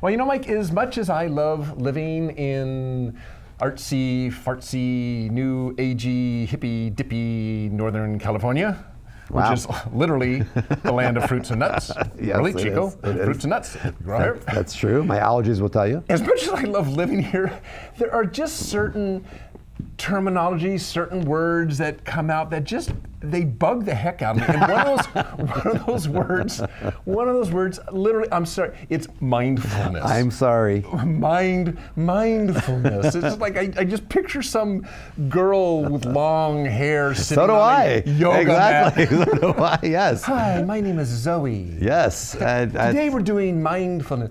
Well, you know, Mike, as much as I love living in artsy, fartsy, new agey, hippy dippy Northern California, Wow. which is literally the land of fruits and nuts. Yes, really, it Chico? is. It Fruits is. and nuts. Right here. That's true. My allergies will tell you. As much as I love living here, there are just certain terminology, certain words that come out that just, they bug the heck out of me. And one of those words, literally, I'm sorry, it's mindfulness. I'm sorry. Mindfulness. It's just like, I just picture some girl with long hair sitting So do on I. a yoga Exactly. mat. So do I. Yes. Hi, my name is Zoe. Yes. Today we're doing mindfulness.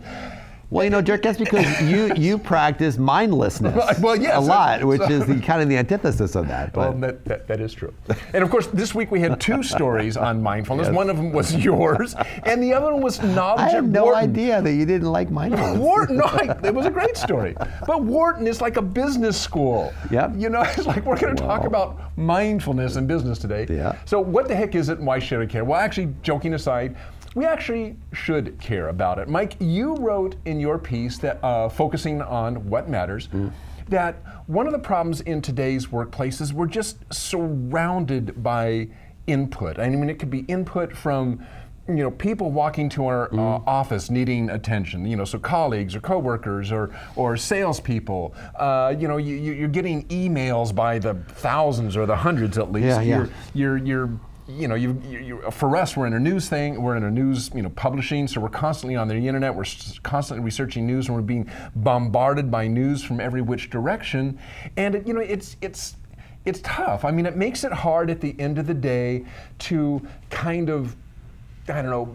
Well, you know, Dirk, that's because you practice mindlessness Well, yes, a lot, which is the kind of the antithesis of that. Well, But that is true. And of course, this week we had two stories on mindfulness. Yes. One of them was yours, and the other one was knowledge I at had no Wharton. idea that you didn't like mindfulness. Wharton, no, it was a great story. But Wharton is like a business school. Yep. You know, it's like we're going to talk about mindfulness in business today. Yeah. So what the heck is it and why should I care? Well, actually, joking aside, we actually should care about it. Mike, you wrote in your piece that focusing on what matters, that one of the problems in today's workplaces, we're just surrounded by input. I mean, it could be input from people walking to our office needing attention, so colleagues or coworkers or salespeople. You're getting emails by the thousands or the hundreds at least. Yeah. For us, we're in a news thing. We're in a news, publishing. So we're constantly on the internet. We're constantly researching news, and we're being bombarded by news from every which direction. And it's tough. I mean, it makes it hard at the end of the day to kind of,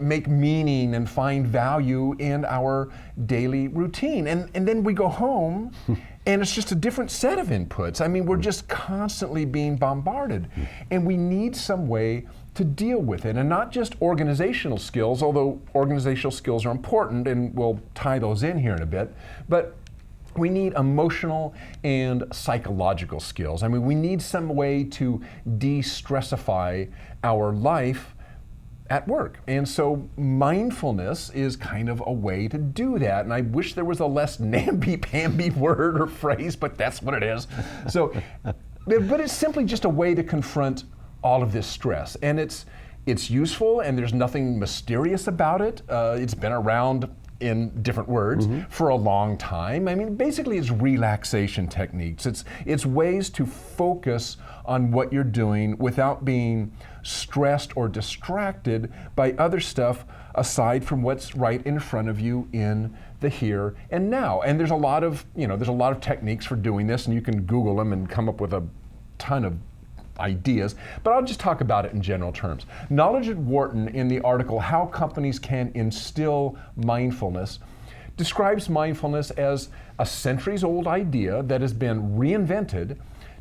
make meaning and find value in our daily routine. And then we go home and it's just a different set of inputs. I mean, we're just constantly being bombarded. And we need some way to deal with it. And not just organizational skills, although organizational skills are important, and we'll tie those in here in a bit, but we need emotional and psychological skills. I mean, we need some way to de-stressify our life at work. And so mindfulness is kind of a way to do that. And I wish there was a less namby-pamby word or phrase, but that's what it is. So, but it's simply just a way to confront all of this stress. And it's useful, and there's nothing mysterious about it. It's been around in different words for a long time. I mean, basically it's relaxation techniques. It's ways to focus on what you're doing without being stressed or distracted by other stuff aside from what's right in front of you in the here and now. And there's a lot of techniques for doing this, and you can Google them and come up with a ton of ideas, but I'll just talk about it in general terms. Knowledge at Wharton, in the article How Companies Can Instill Mindfulness, describes mindfulness as a centuries-old idea that has been reinvented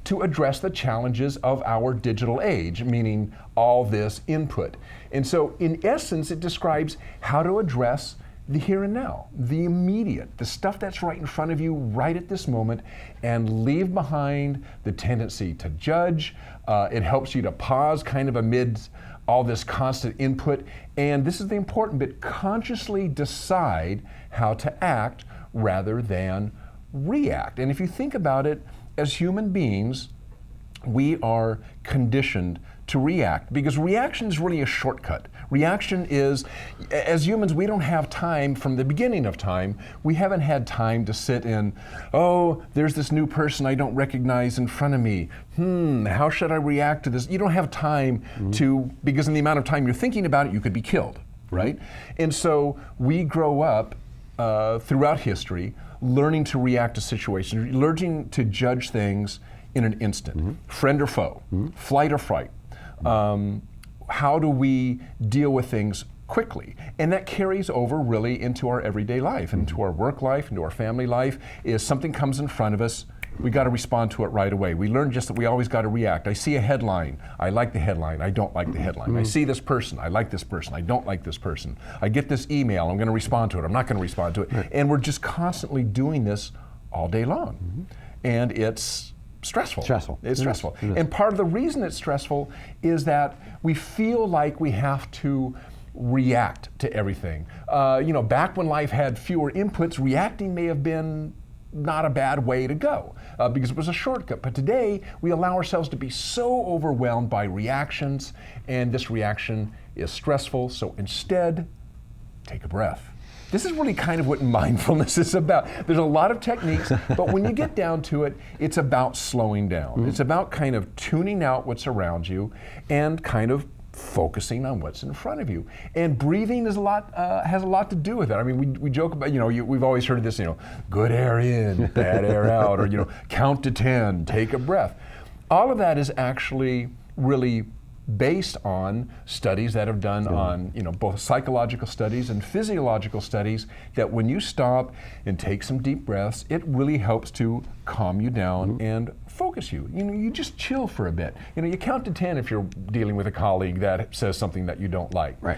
to address the challenges of our digital age, meaning all this input. And so in essence, it describes how to address the here and now, the immediate, the stuff that's right in front of you right at this moment, and leave behind the tendency to judge. It helps you to pause kind of amid all this constant input. And this is the important bit, consciously decide how to act rather than react. And if you think about it, as human beings, we are conditioned to react, because reaction is really a shortcut. Reaction is, as humans, we don't have time from the beginning of time. We haven't had time to sit in, there's this new person I don't recognize in front of me. How should I react to this? You don't have time to, because in the amount of time you're thinking about it, you could be killed, right? And so we grow up throughout history learning to react to situations, learning to judge things in an instant. Friend or foe, flight or fright. How do we deal with things quickly? And that carries over really into our everyday life, into our work life, into our family life. Is something comes in front of us, we got to respond to it right away. We learn just that we always got to react. I see a headline, I like the headline, I don't like the headline. I see this person, I like this person, I don't like this person. I get this email, I'm going to respond to it, I'm not going to respond to it. And we're just constantly doing this all day long. And it's stressful. It's stressful. It is. And part of the reason it's stressful is that we feel like we have to react to everything. Back when life had fewer inputs, reacting may have been not a bad way to go because it was a shortcut. But today, we allow ourselves to be so overwhelmed by reactions, and this reaction is stressful. So instead, take a breath. This is really kind of what mindfulness is about. There's a lot of techniques, but when you get down to it, it's about slowing down. It's about kind of tuning out what's around you and kind of focusing on what's in front of you. And breathing is has a lot to do with it. I mean, we joke about, we've always heard of this, good air in, bad air out, or, count to 10, take a breath. All of that is actually really based on studies that have done on, both psychological studies and physiological studies, that when you stop and take some deep breaths, it really helps to calm you down and focus you. You just chill for a bit. You count to 10 if you're dealing with a colleague that says something that you don't like. Right.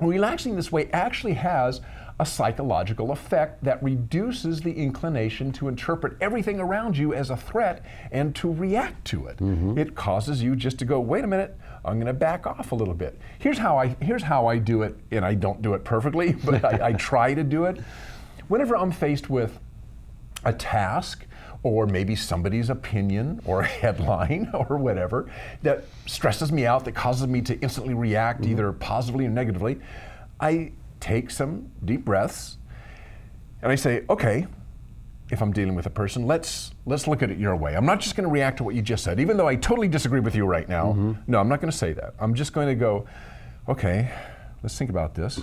Relaxing this way actually has a psychological effect that reduces the inclination to interpret everything around you as a threat and to react to it. It causes you just to go, wait a minute, I'm going to back off a little bit. Here's how I do it, and I don't do it perfectly, but I try to do it. Whenever I'm faced with a task, or maybe somebody's opinion or a headline or whatever that stresses me out, that causes me to instantly react either positively or negatively, I take some deep breaths and I say, okay, if I'm dealing with a person, let's look at it your way. I'm not just going to react to what you just said, even though I totally disagree with you right now. No, I'm not going to say that. I'm just going to go, okay, let's think about this.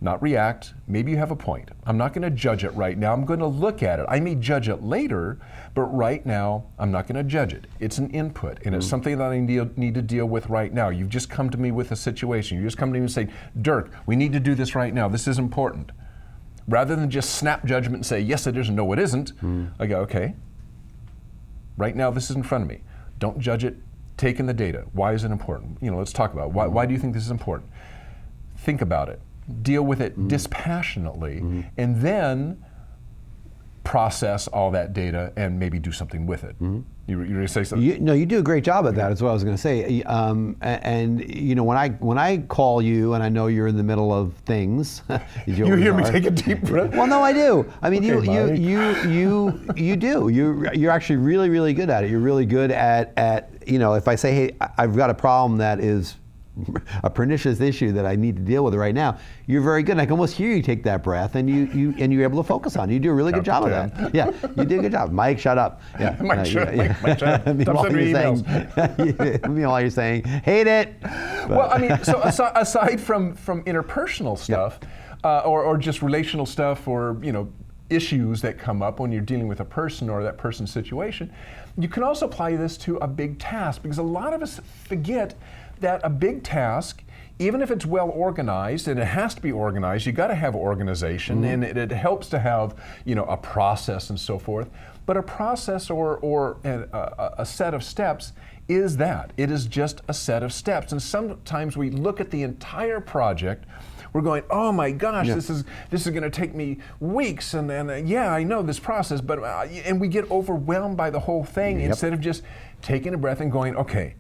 Not react. Maybe you have a point. I'm not going to judge it right now. I'm going to look at it. I may judge it later, but right now, I'm not going to judge it. It's an input, and it's something that I need to deal with right now. You've just come to me with a situation. You just come to me and say, Dirk, we need to do this right now. This is important. Rather than just snap judgment and say, yes, it is, and no, it isn't, I go, okay, right now, this is in front of me. Don't judge it. Take in the data. Why is it important? Let's talk about it. Why do you think this is important? Think about it. Deal with it dispassionately, and then process all that data and maybe do something with it. You're going to say something? You do a great job at that. That's what I was going to say. When I call you and I know you're in the middle of things, you hear me take a deep breath. Well, no, I do. I mean, Okay, you do. You're actually really, really good at it. You're really good at if I say, hey, I've got a problem that is a pernicious issue that I need to deal with right now, you're very good. And I can almost hear you take that breath, and you're able to focus on it. You do a really good job of that. Yeah, you do a good job. Mike, shut up. Yeah, Mike, shut up. Stop sending emails. Meanwhile, you're saying, hate it. Well, I mean, so aside from interpersonal stuff, or just relational stuff, or issues that come up when you're dealing with a person or that person's situation, you can also apply this to a big task, because a lot of us forget that a big task, even if it's well organized, and it has to be organized, you got to have organization, and it helps to have a process and so forth. But a process or a set of steps is that. It is just a set of steps. And sometimes we look at the entire project, we're going, oh my gosh, this is going to take me weeks, and yeah, I know this process, but and we get overwhelmed by the whole thing instead of just taking a breath and going, okay,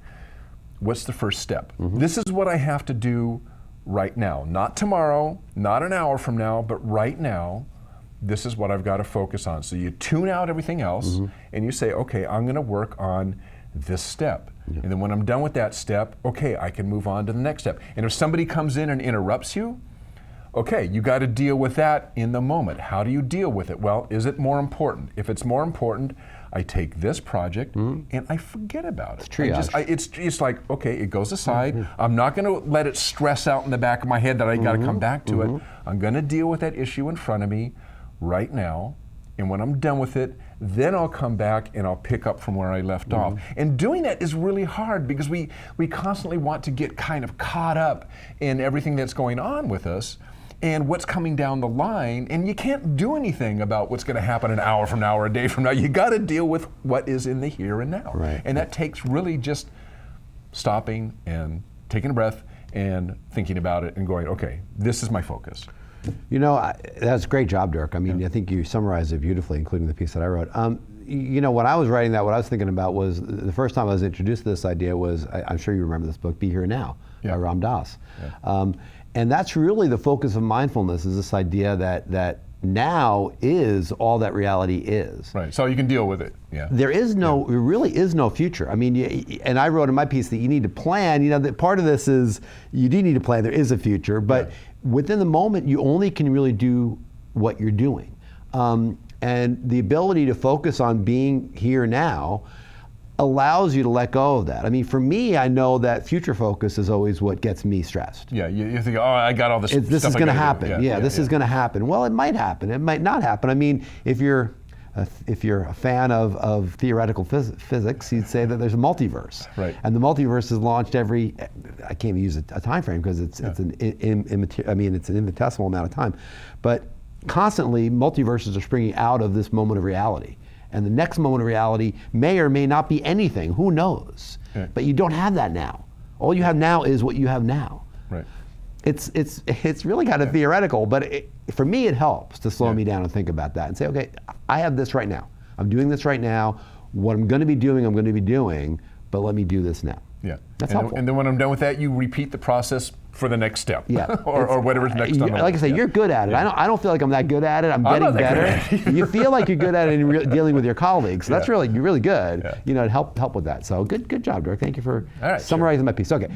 what's the first step? This is what I have to do right now. Not tomorrow, not an hour from now, but right now, this is what I've got to focus on. So you tune out everything else, and you say, okay, I'm going to work on this step. And then when I'm done with that step, okay, I can move on to the next step. And if somebody comes in and interrupts you, okay, you got to deal with that in the moment. How do you deal with it? Well, is it more important? If it's more important, I take this project and I forget about it. It's like, okay, it goes aside. I'm not going to let it stress out in the back of my head that I got to come back to it. I'm going to deal with that issue in front of me right now. And when I'm done with it, then I'll come back and I'll pick up from where I left off. And doing that is really hard, because we constantly want to get kind of caught up in everything that's going on with us and what's coming down the line, and you can't do anything about what's going to happen an hour from now or a day from now. You got to deal with what is in the here and now. Right. And that takes really just stopping and taking a breath and thinking about it and going, okay, this is my focus. That's a great job, Dirk. I mean, I think you summarized it beautifully, including the piece that I wrote. When I was writing that, what I was thinking about was the first time I was introduced to this idea was, I'm sure you remember this book, Be Here Now. Yeah. by Ram Dass. Yeah. And that's really the focus of mindfulness, is this idea that now is all that reality is. Right, so you can deal with it. Yeah. There really is no future. I mean, and I wrote in my piece that you need to plan. You know, that part of this is you do need to plan. There is a future, but within the moment, you only can really do what you're doing. And the ability to focus on being here now allows you to let go of that. I mean, for me, I know that future focus is always what gets me stressed. Yeah, you think, oh, I got all this stuff. This is going to happen. Yeah, This is going to happen. Well, it might happen. It might not happen. I mean, if you're a fan of theoretical physics, you'd say that there's a multiverse. Right. And the multiverse is launched every, I can't even use a time frame because it's an infinitesimal amount of time, but constantly multiverses are springing out of this moment of reality. And the next moment of reality may or may not be anything, who knows? Right. But you don't have that now. All you have now is what you have now. Right. It's really kind of theoretical, but for me it helps to slow me down and think about that and say, okay, I have this right now. I'm doing this right now. What I'm going to be doing, but let me do this now. Yeah. That's helpful. And then when I'm done with that, you repeat the process for the next step. Yeah. or whatever's next on the Like I say, you're good at it. Yeah. I don't feel like I'm that good at it. I'm getting better. You feel like you're good at it in dealing with your colleagues. So that's you're really good. Yeah. You know, to help with that. So good job, Dirk. Thank you for All right, summarizing my piece. Okay.